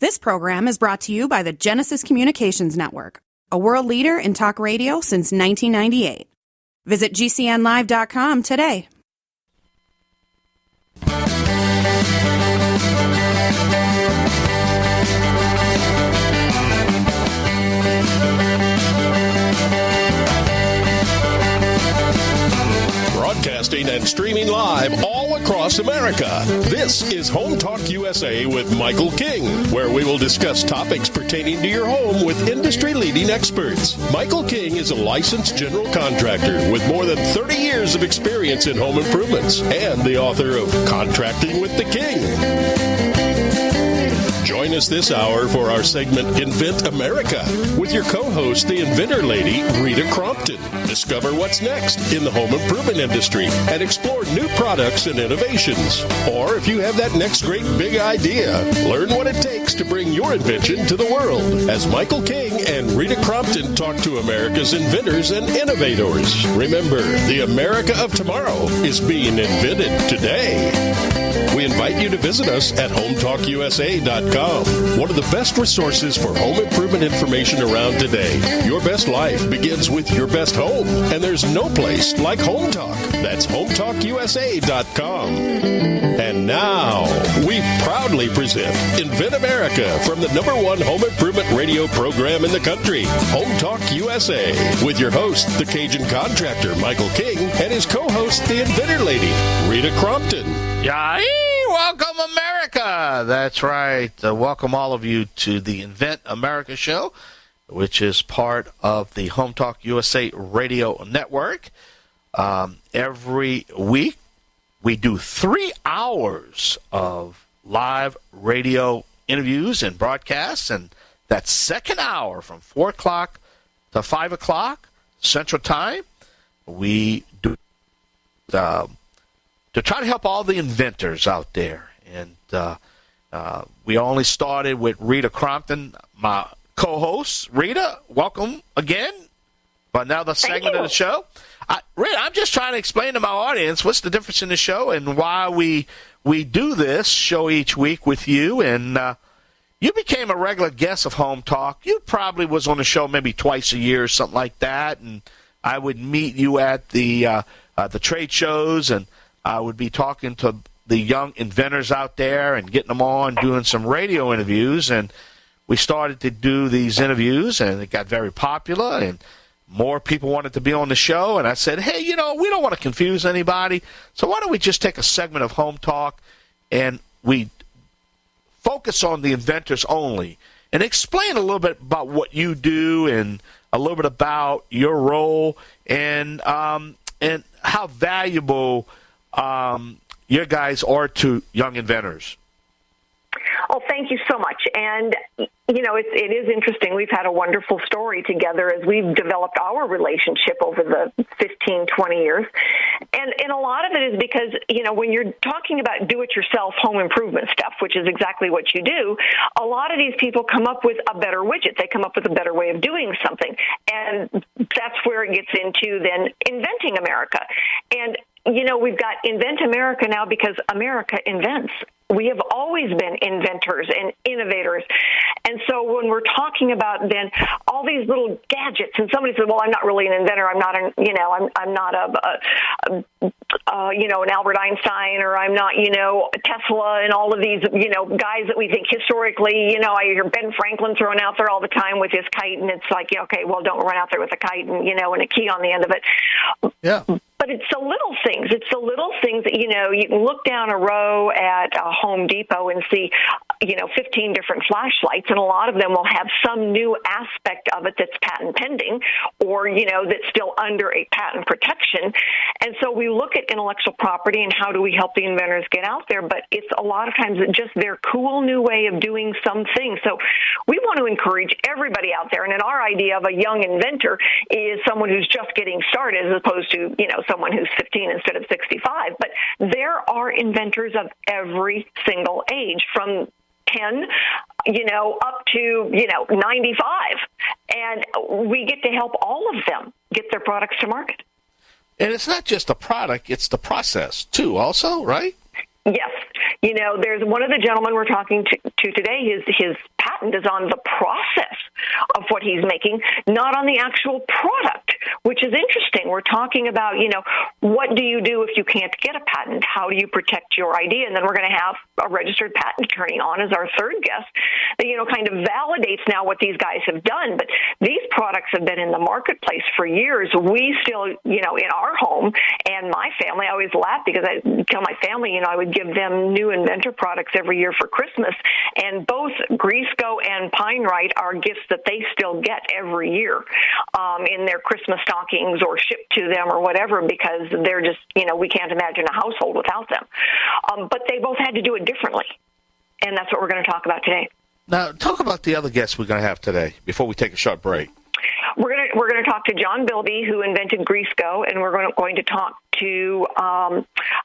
This program is brought to you by the Genesis Communications Network, a world leader in talk radio since 1998. Visit GCNlive.com today. Broadcasting and streaming live all across America. This is Home Talk USA with Michael King, where we will discuss topics pertaining to your home with industry-leading experts. Michael King is a licensed general contractor with more than 30 years of experience in home improvements and the author of Contracting with the King. Join us this hour for our segment Invent America with your co-host, the Inventor Lady, Rita Crompton. Discover what's next in the home improvement industry and explore new products and innovations. Or if you have that next great big idea, learn what it takes to bring your invention to the world as Michael King and Rita Crompton talk to America's inventors and innovators. Remember, the America of tomorrow is being invented today. We invite you to visit us at HomeTalkUSA.com, one of the best resources for home improvement information around today. Your best life begins with your best home, and there's no place like Home Talk. That's HomeTalkUSA.com. And now, we proudly present Invent America from the #1 home improvement radio program in the country, Home Talk USA, with your host, the Cajun contractor, Michael King, and his co-host, the Inventor Lady, Rita Crompton. Yay! Welcome, America! That's right. Welcome all of you to the Invent America show, which is part of the Home Talk USA radio network. Every week, we do 3 hours of live radio interviews and broadcasts, and that second hour from 4 o'clock to 5 o'clock Central Time, we do to try to help all the inventors out there. And we only started with Rita Crompton, my co-host. Rita, welcome again for another segment of the show. Rita, I'm just trying to explain to my audience what's the difference in the show and why we do this show each week with you. And you became a regular guest of Home Talk. You probably was on the show maybe twice a year or something like that. And I would meet you at the trade shows, and I would be talking to the young inventors out there and getting them on, doing some radio interviews. And we started to do these interviews, and it got very popular, and more people wanted to be on the show. And I said, hey, we don't want to confuse anybody, so why don't we just take a segment of Home Talk and we focus on the inventors only and explain a little bit about what you do and a little bit about your role and how valuable your guys are to young inventors. Oh, thank you so much. And, it is interesting. We've had a wonderful story together as we've developed our relationship over the 15, 20 years. And a lot of it is because, when you're talking about do-it-yourself home improvement stuff, which is exactly what you do, a lot of these people come up with a better widget. They come up with a better way of doing something. And that's where it gets into then inventing America. And we've got Invent America now because America invents. We have always been inventors and innovators. And so when we're talking about then all these little gadgets, and somebody says, well, I'm not really an inventor. I'm not an Albert Einstein, or I'm not, Tesla and all of these, guys that we think historically, I hear Ben Franklin thrown out there all the time with his kite, and it's like, okay, well, don't run out there with a kite and, and a key on the end of it. Yeah. But it's the little things. It's the little things that, you can look down a row at Home Depot and see, 15 different flashlights, and a lot of them will have some new aspect of it that's patent pending or, that's still under a patent protection. And so we look at intellectual property and how do we help the inventors get out there, but it's a lot of times just their cool new way of doing something. So we want to encourage everybody out there, and then our idea of a young inventor is someone who's just getting started as opposed to, someone who's 15 instead of 65. But there are inventors of every single age, from 10, up to, 95. And we get to help all of them get their products to market. And it's not just the product, it's the process, too, also, right? Yes. There's one of the gentlemen we're talking to today, his patent is on the process of what he's making, not on the actual product, which is interesting. We're talking about, what do you do if you can't get a patent? How do you protect your idea? And then we're going to have a registered patent attorney on as our third guest that, kind of validates now what these guys have done. But these products have been in the marketplace for years. We still, in our home and my family, I always laugh because I tell my family, I would give them new Inventor products every year for Christmas. And both Greaseco and Pine Right are gifts that they still get every year in their Christmas stockings or shipped to them or whatever, because they're just, we can't imagine a household without them. But they both had to do it differently. And that's what we're going to talk about today. Now, talk about the other guests we're going to have today before we take a short break. We're going to talk to John Bilby, who invented Greaseco, and we're going to talk to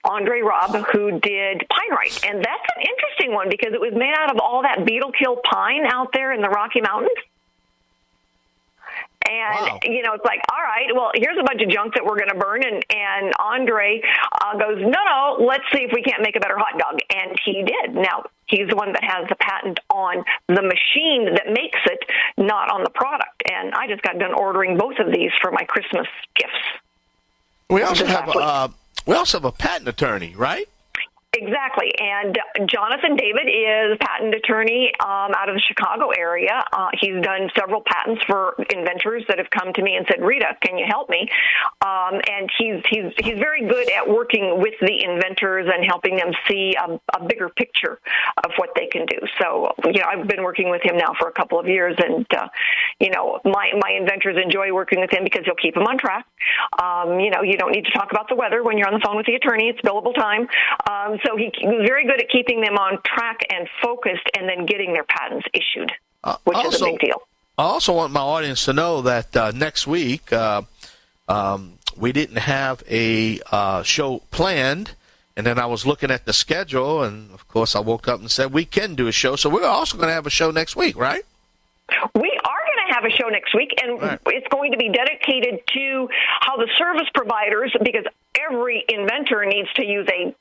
Andre Robb, who did Pine Right. And that's an interesting one because it was made out of all that beetle kill pine out there in the Rocky Mountains. And, wow. It's like, all right, well, here's a bunch of junk that we're going to burn. And Andre goes, no, let's see if we can't make a better hot dog. And he did. Now, he's the one that has the patent on the machine that makes it, not on the product. And I just got done ordering both of these for my Christmas gifts. We also have a patent attorney, right? Exactly. And Jonathan David is a patent attorney out of the Chicago area. He's done several patents for inventors that have come to me and said, Rita, can you help me? And he's very good at working with the inventors and helping them see a bigger picture of what they can do. So, I've been working with him now for a couple of years, and, my inventors enjoy working with him because he'll keep them on track. You don't need to talk about the weather when you're on the phone with the attorney. It's billable time. So he's very good at keeping them on track and focused and then getting their patents issued, which is a big deal. I also want my audience to know that next week we didn't have a show planned, and then I was looking at the schedule, and, of course, I woke up and said we can do a show. So we're also going to have a show next week, right? We are going to have a show next week, and right. It's going to be dedicated to how the service providers, because every inventor needs to use a,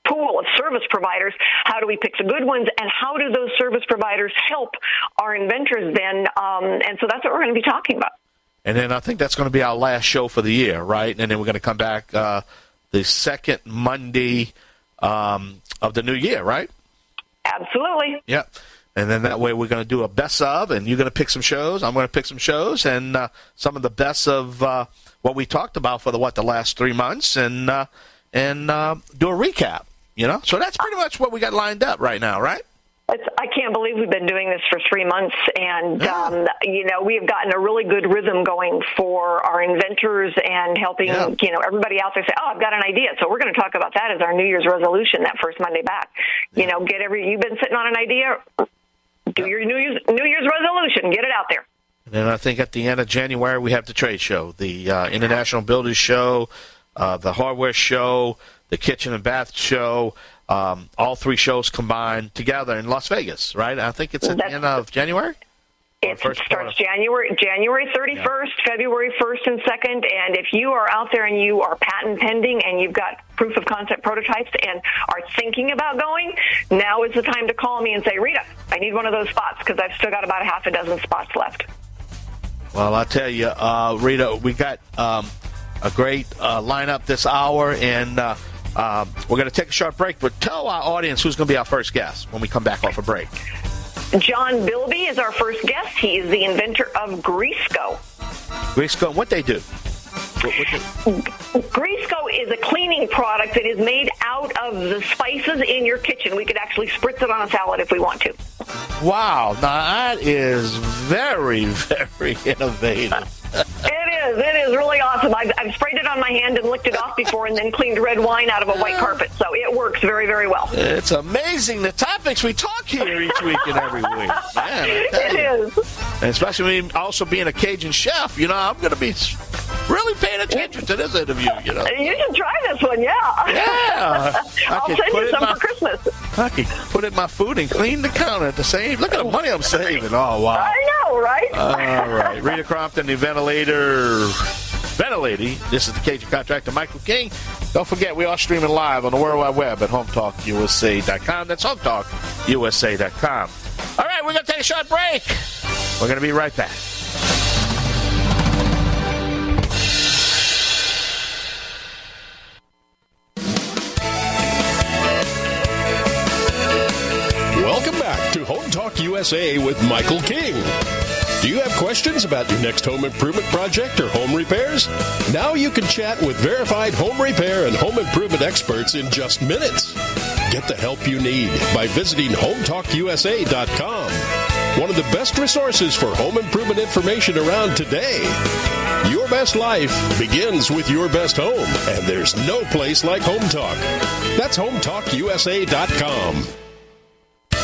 pool of service providers. How do we pick the good ones, and how do those service providers help our inventors then? And so that's what we're going to be talking about. And then I think that's going to be our last show for the year, right? And then we're going to come back the second Monday of the new year, right? Absolutely. Yeah. And then that way we're going to do a best of, and you're going to pick some shows. I'm going to pick some shows, and some of the best of what we talked about for the last 3 months, and do a recap. So that's pretty much what we got lined up right now, right? I can't believe we've been doing this for 3 months, and we have gotten a really good rhythm going for our inventors and helping everybody out there say, oh, I've got an idea. So we're going to talk about that as our New Year's resolution that first Monday back. You've been sitting on an idea, do your New Year's resolution, get it out there. And then I think at the end of January we have the trade show, the International Builders Show, the Hardware Show, the Kitchen and Bath Show. All three shows combined together in Las Vegas, right? I think it's at the end of January? It starts January 31st, February 1st and 2nd, and if you are out there and you are patent pending and you've got proof of concept prototypes and are thinking about going, now is the time to call me and say, Rita, I need one of those spots because I've still got about a half a dozen spots left. Well, I tell you, Rita, we got a great lineup this hour, and we're going to take a short break, but tell our audience who's going to be our first guest when we come back off a break. John Bilby is our first guest. He is the inventor of Greaseco. Greaseco, what they do? Greaseco is a cleaning product that is made out of the spices in your kitchen. We could actually spritz it on a salad if we want to. Wow, now that is very, very innovative. It is really awesome. I've sprayed it on my hand and licked it off before and then cleaned red wine out of a white carpet. So it works very, very well. It's amazing the topics we talk here each week and every week. Man, it is. And especially me also being a Cajun chef, I'm going to be really paying attention to this interview, You should try this one, yeah. Yeah. I'll send you some for Christmas. I can put it in my food and clean the counter at the same. Look at the money I'm saving. Oh, wow. I know, right? All right. Rita Crompton, the Inventor Lady. Inventor Lady. This is the Cajun contractor, Michael King. Don't forget, we are streaming live on the World Wide Web at HometalkUSA.com. That's HometalkUSA.com. All right, we're going to take a short break. We're going to be right back. Welcome back to Home Talk USA with Michael King. Do you have questions about your next home improvement project or home repairs? Now you can chat with verified home repair and home improvement experts in just minutes. Get the help you need by visiting HometalkUSA.com. One of the best resources for home improvement information around today. Your best life begins with your best home, and there's no place like Home Talk. That's HometalkUSA.com.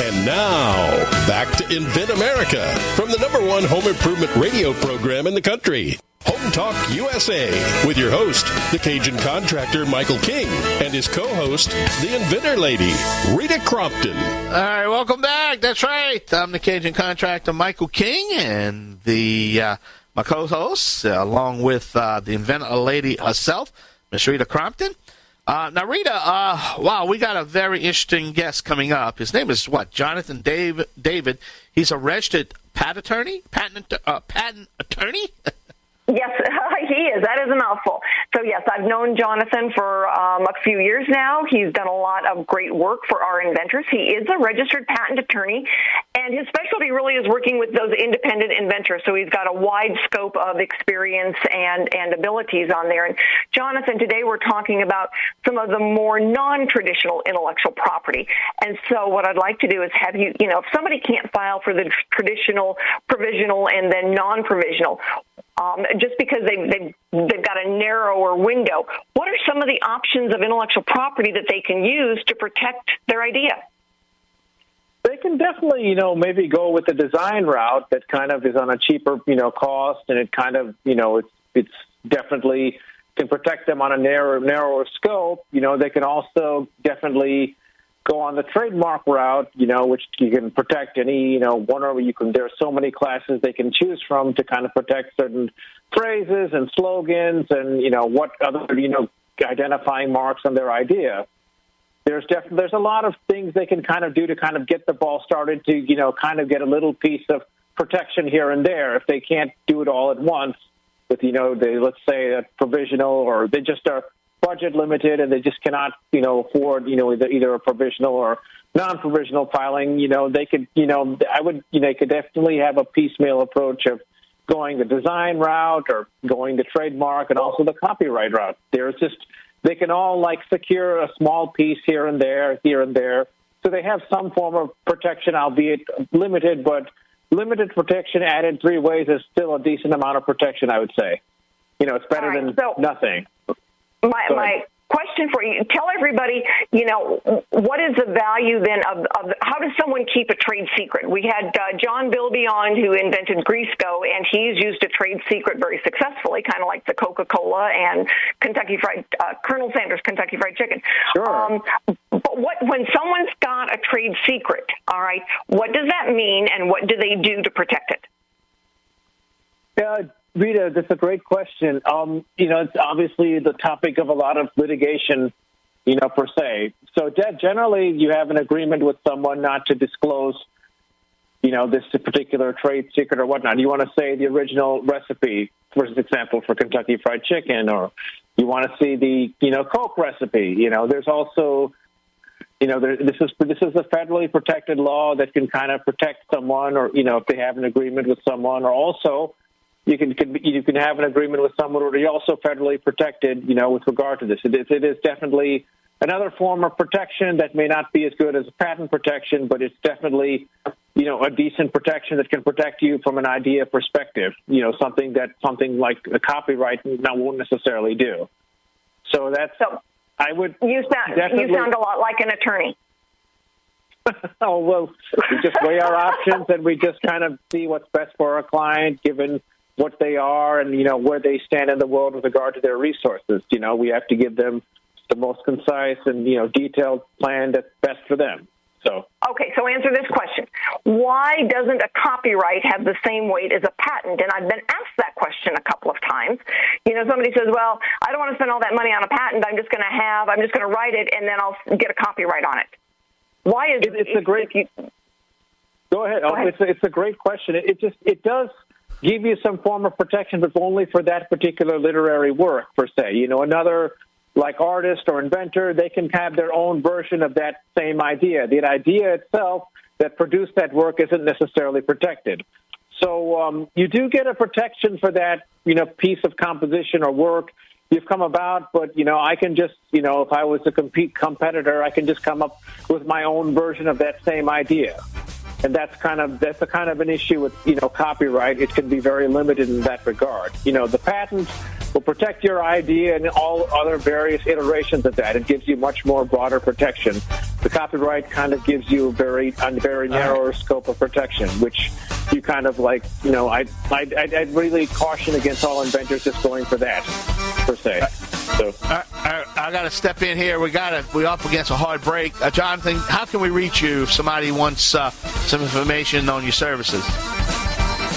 And now, back to Invent America from the #1 home improvement radio program in the country, Home Talk USA, with your host, the Cajun contractor, Michael King, and his co-host, the Inventor Lady, Rita Crompton. All right, welcome back. That's right. I'm the Cajun contractor, Michael King, and my co-host, along with the Inventor Lady herself, Miss Rita Crompton. Now, Rita, wow, we got a very interesting guest coming up. His name is what? Jonathan David. He's a registered patent attorney? Yes, he is. That is a mouthful. So, yes, I've known Jonathan for a few years now. He's done a lot of great work for our inventors. He is a registered patent attorney, and his specialty really is working with those independent inventors. So he's got a wide scope of experience and abilities on there. And, Jonathan, today we're talking about some of the more non-traditional intellectual property. And so what I'd like to do is have you, if somebody can't file for the traditional, provisional, and then non-provisional, just because they've got a narrower window, what are some of the options of intellectual property that they can use to protect their idea? They can definitely, maybe go with the design route that kind of is on a cheaper, cost, and it kind of, it's definitely can protect them on a narrower scope. They can also definitely go on the trademark route, which you can protect any, there's so many classes they can choose from to kind of protect certain phrases and slogans and, what other, identifying marks on their idea. There's a lot of things they can kind of do to kind of get the ball started to, kind of get a little piece of protection here and there if they can't do it all at once with, let's say that provisional, or they just are budget limited and they just cannot, afford, either a provisional or non-provisional filing. They could, they could definitely have a piecemeal approach of going the design route or going the trademark and also the copyright route. They can all secure a small piece here and there. So they have some form of protection, albeit limited, but limited protection added 3 ways is still a decent amount of protection, I would say. It's better than nothing. My question for you, tell everybody, what is the value then of how does someone keep a trade secret? We had John Bilby on who invented Greasco, and he's used a trade secret very successfully, kind of like the Coca-Cola and Colonel Sanders Kentucky Fried Chicken. Sure. But when someone's got a trade secret, all right, what does that mean, and what do they do to protect it? Rita, that's a great question. It's obviously the topic of a lot of litigation, per se. So generally, you have an agreement with someone not to disclose, this particular trade secret or whatnot. You want to say the original recipe, for example, for Kentucky Fried Chicken, or you want to see the, Coke recipe. There's also, this is a federally protected law that can kind of protect someone, or, if they have an agreement with someone, or also you can have an agreement with someone where you're also federally protected, with regard to this. It is definitely another form of protection that may not be as good as patent protection, but it's definitely, a decent protection that can protect you from an idea perspective, something like a copyright won't necessarily do. So I would. You sound a lot like an attorney. Oh, well, we just weigh our options and we just kind of see what's best for our client, given what they are and, where they stand in the world with regard to their resources. We have to give them the most concise and, detailed plan that's best for them. So okay, so answer this question. Why doesn't a copyright have the same weight as a patent? And I've been asked that question a couple of times. You know, somebody says, well, I don't want to spend all that money on a patent. I'm just going to write it, and then I'll get a copyright on it. Why is it? It's a great. Go ahead. It's a great question. It does give you some form of protection, but only for that particular literary work, per se. You know, another, like artist or inventor, they can have their own version of that same idea. The idea itself that produced that work isn't necessarily protected. So you do get a protection for that, you know, piece of composition or work you've come about, but, you know, I can just, you know, if I was a competitor, I can just come up with my own version of that same idea. And that's a kind of an issue with, you know, copyright. It can be very limited in that regard. You know, the patent will protect your idea and all other various iterations of that. It gives you much more broader protection. The copyright kind of gives you a very narrower scope of protection, which you kind of like, you know, I'd really caution against all inventors just going for that, per se. So I got to step in here. We're up against a hard break. Jonathan, how can we reach you if somebody wants some information on your services?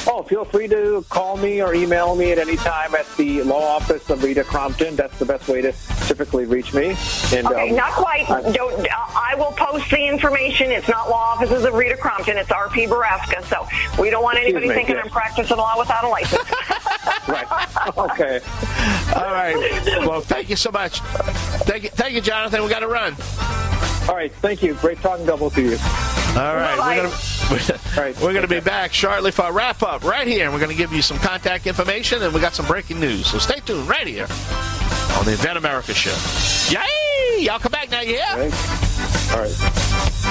Oh, feel free to call me or email me at any time at the law office of Rita Crompton. That's the best way to typically reach me. And, okay, not quite. I will post the information. It's not law offices of Rita Crompton. It's R.P. Baraska. So we don't want anybody thinking I'm practicing law without a license. Right. Okay. All right. Well, thank you so much. Thank you, Jonathan. We got to run. All right. Thank you. Great talking double to you. All right. We're going to be back shortly for a wrap-up right here. And we're going to give you some contact information, and we got some breaking news. So stay tuned right here on the Invent America Show. Yay! Y'all come back now, yeah? Thanks. All right.